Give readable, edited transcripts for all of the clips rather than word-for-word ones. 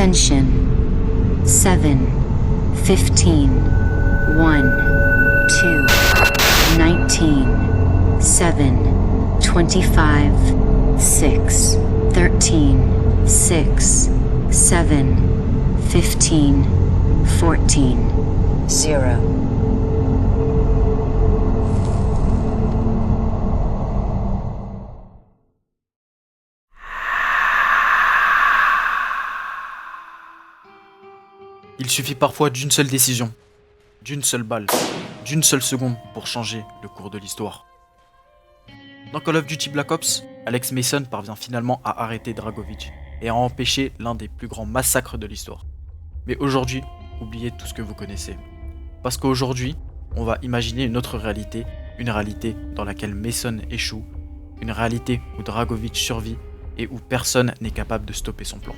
Attention. 7, 15, 1, 2, 19, 7, 25, 6, 13, 6, 7, 15, 14, 0. Il suffit parfois d'une seule décision, d'une seule balle, d'une seule seconde pour changer le cours de l'histoire. Dans Call of Duty Black Ops, Alex Mason parvient finalement à arrêter Dragovich et à empêcher l'un des plus grands massacres de l'histoire. Mais aujourd'hui, oubliez tout ce que vous connaissez. Parce qu'aujourd'hui, on va imaginer une autre réalité, une réalité dans laquelle Mason échoue, une réalité où Dragovich survit et où personne n'est capable de stopper son plan.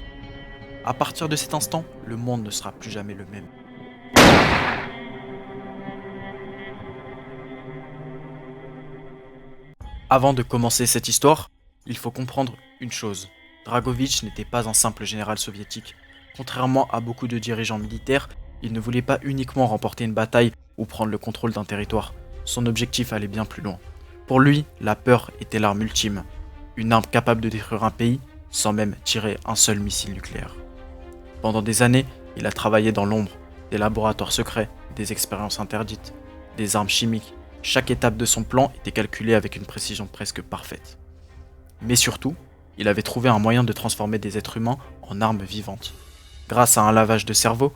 À partir de cet instant, le monde ne sera plus jamais le même. Avant de commencer cette histoire, il faut comprendre une chose. Dragovich n'était pas un simple général soviétique. Contrairement à beaucoup de dirigeants militaires, il ne voulait pas uniquement remporter une bataille ou prendre le contrôle d'un territoire. Son objectif allait bien plus loin. Pour lui, la peur était l'arme ultime. Une arme capable de détruire un pays sans même tirer un seul missile nucléaire. Pendant des années, il a travaillé dans l'ombre, des laboratoires secrets, des expériences interdites, des armes chimiques. Chaque étape de son plan était calculée avec une précision presque parfaite. Mais surtout, il avait trouvé un moyen de transformer des êtres humains en armes vivantes. Grâce à un lavage de cerveau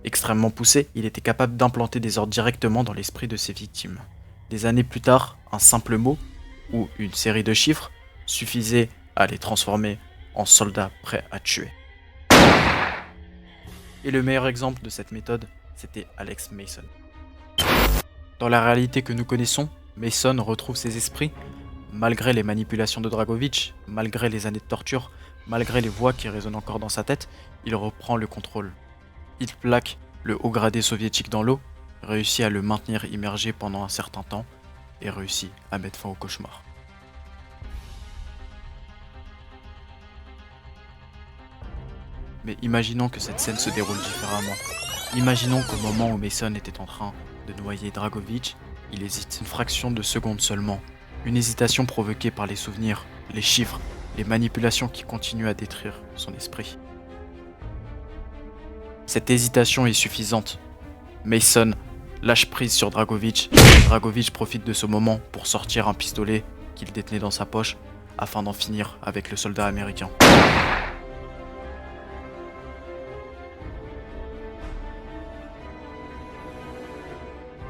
extrêmement poussé, il était capable d'implanter des ordres directement dans l'esprit de ses victimes. Des années plus tard, un simple mot, ou une série de chiffres, suffisait à les transformer en soldats prêts à tuer. Et le meilleur exemple de cette méthode, c'était Alex Mason. Dans la réalité que nous connaissons, Mason retrouve ses esprits, malgré les manipulations de Dragovich, malgré les années de torture, malgré les voix qui résonnent encore dans sa tête, il reprend le contrôle. Il plaque le haut gradé soviétique dans l'eau, réussit à le maintenir immergé pendant un certain temps, et réussit à mettre fin au cauchemar. Mais imaginons que cette scène se déroule différemment. Imaginons qu'au moment où Mason était en train de noyer Dragovich, il hésite une fraction de seconde seulement. Une hésitation provoquée par les souvenirs, les chiffres, les manipulations qui continuent à détruire son esprit. Cette hésitation est suffisante. Mason lâche prise sur Dragovich. Dragovich profite de ce moment pour sortir un pistolet qu'il détenait dans sa poche afin d'en finir avec le soldat américain.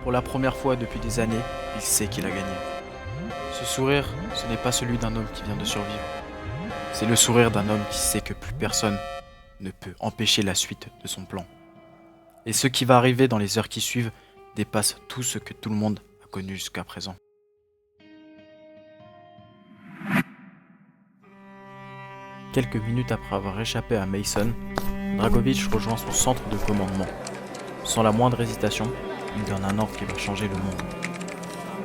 Pour la première fois depuis des années, il sait qu'il a gagné. Ce sourire, ce n'est pas celui d'un homme qui vient de survivre. C'est le sourire d'un homme qui sait que plus personne ne peut empêcher la suite de son plan. Et ce qui va arriver dans les heures qui suivent dépasse tout ce que tout le monde a connu jusqu'à présent. Quelques minutes après avoir échappé à Mason, Dragovich rejoint son centre de commandement. Sans la moindre hésitation, il donne un ordre qui va changer le monde.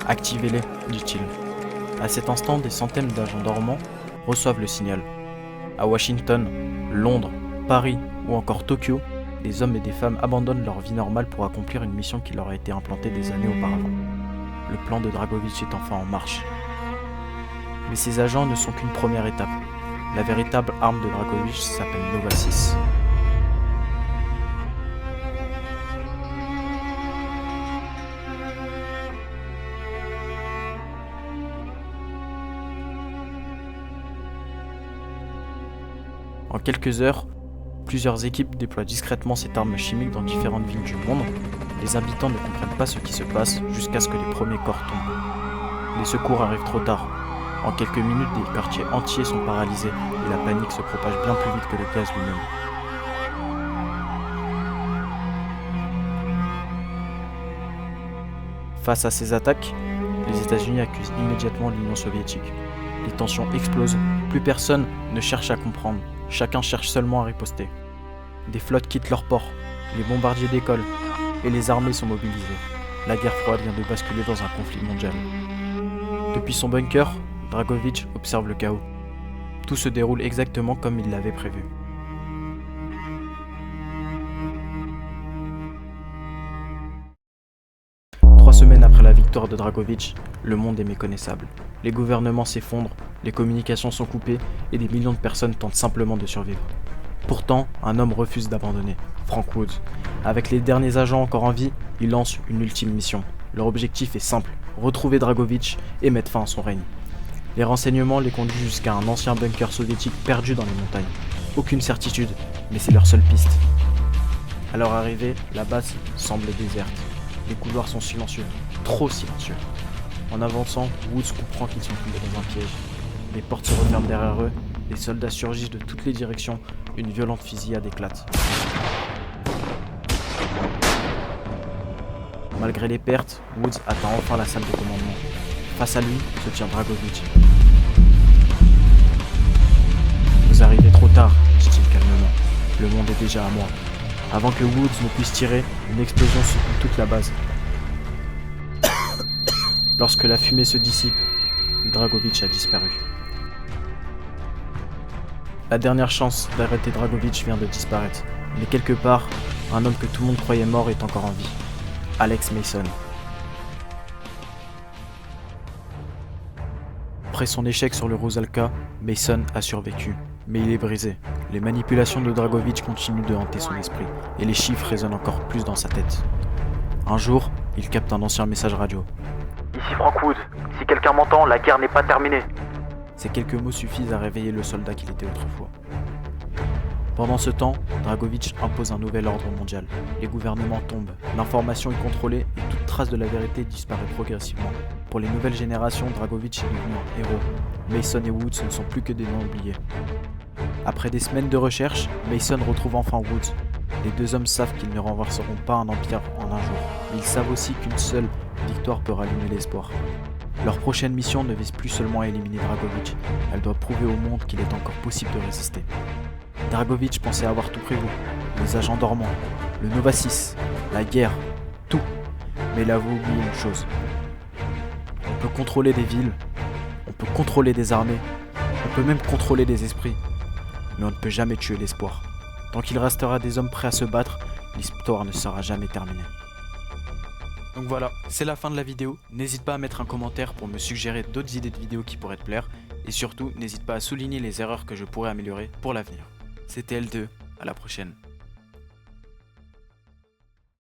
Activez-les, dit-il. À cet instant, des centaines d'agents dormants reçoivent le signal. À Washington, Londres, Paris ou encore Tokyo, des hommes et des femmes abandonnent leur vie normale pour accomplir une mission qui leur a été implantée des années auparavant. Le plan de Dragovich est enfin en marche. Mais ces agents ne sont qu'une première étape. La véritable arme de Dragovich s'appelle Nova 6. En quelques heures, plusieurs équipes déploient discrètement cette arme chimique dans différentes villes du monde. Les habitants ne comprennent pas ce qui se passe jusqu'à ce que les premiers corps tombent. Les secours arrivent trop tard. En quelques minutes, des quartiers entiers sont paralysés et la panique se propage bien plus vite que le gaz lui-même. Face à ces attaques, les États-Unis accusent immédiatement l'Union soviétique. Les tensions explosent, plus personne ne cherche à comprendre, chacun cherche seulement à riposter. Des flottes quittent leurs ports, les bombardiers décollent et les armées sont mobilisées. La guerre froide vient de basculer dans un conflit mondial. Depuis son bunker, Dragovich observe le chaos. Tout se déroule exactement comme il l'avait prévu. la victoire de Dragovic, le monde est méconnaissable. Les gouvernements s'effondrent, les communications sont coupées et des millions de personnes tentent simplement de survivre. Pourtant, un homme refuse d'abandonner, Frank Woods. Avec les derniers agents encore en vie, il lance une ultime mission. Leur objectif est simple, retrouver Dragovic et mettre fin à son règne. Les renseignements les conduisent jusqu'à un ancien bunker soviétique perdu dans les montagnes. Aucune certitude, mais c'est leur seule piste. À leur arrivée, la base semble déserte. Les couloirs sont silencieux, trop silencieux. En avançant, Woods comprend qu'ils sont tombés dans un piège. Les portes se referment derrière eux, les soldats surgissent de toutes les directions, une violente fusillade éclate. Malgré les pertes, Woods atteint enfin la salle de commandement. Face à lui se tient Dragovic. Vous arrivez trop tard, dit-il calmement. Le monde est déjà à moi. Avant que Woods ne puisse tirer, une explosion secoue toute la base. Lorsque la fumée se dissipe, Dragovic a disparu. La dernière chance d'arrêter Dragovic vient de disparaître. Mais quelque part, un homme que tout le monde croyait mort est encore en vie. Alex Mason. Après son échec sur le Rusalka, Mason a survécu. Mais il est brisé. Les manipulations de Dragovic continuent de hanter son esprit, et les chiffres résonnent encore plus dans sa tête. Un jour, il capte un ancien message radio. Ici Frank Woods, si quelqu'un m'entend, la guerre n'est pas terminée. Ces quelques mots suffisent à réveiller le soldat qu'il était autrefois. Pendant ce temps, Dragovic impose un nouvel ordre mondial. Les gouvernements tombent, l'information est contrôlée et toute trace de la vérité disparaît progressivement. Pour les nouvelles générations, Dragovic est devenu un héros. Mason et Woods ne sont plus que des noms oubliés. Après des semaines de recherche, Mason retrouve enfin Woods. Les deux hommes savent qu'ils ne renverseront pas un empire en un jour, mais ils savent aussi qu'une seule victoire peut rallumer l'espoir. Leur prochaine mission ne vise plus seulement à éliminer Dragovic, elle doit prouver au monde qu'il est encore possible de résister. Dragovic pensait avoir tout prévu, les agents dormants, le Nova 6, la guerre, tout. Mais il avait oublié une chose. On peut contrôler des villes, on peut contrôler des armées, on peut même contrôler des esprits, mais on ne peut jamais tuer l'espoir. Tant qu'il restera des hommes prêts à se battre, l'histoire ne sera jamais terminée. Donc voilà, c'est la fin de la vidéo. N'hésite pas à mettre un commentaire pour me suggérer d'autres idées de vidéos qui pourraient te plaire. Et surtout, n'hésite pas à souligner les erreurs que je pourrais améliorer pour l'avenir. C'était L2, à la prochaine.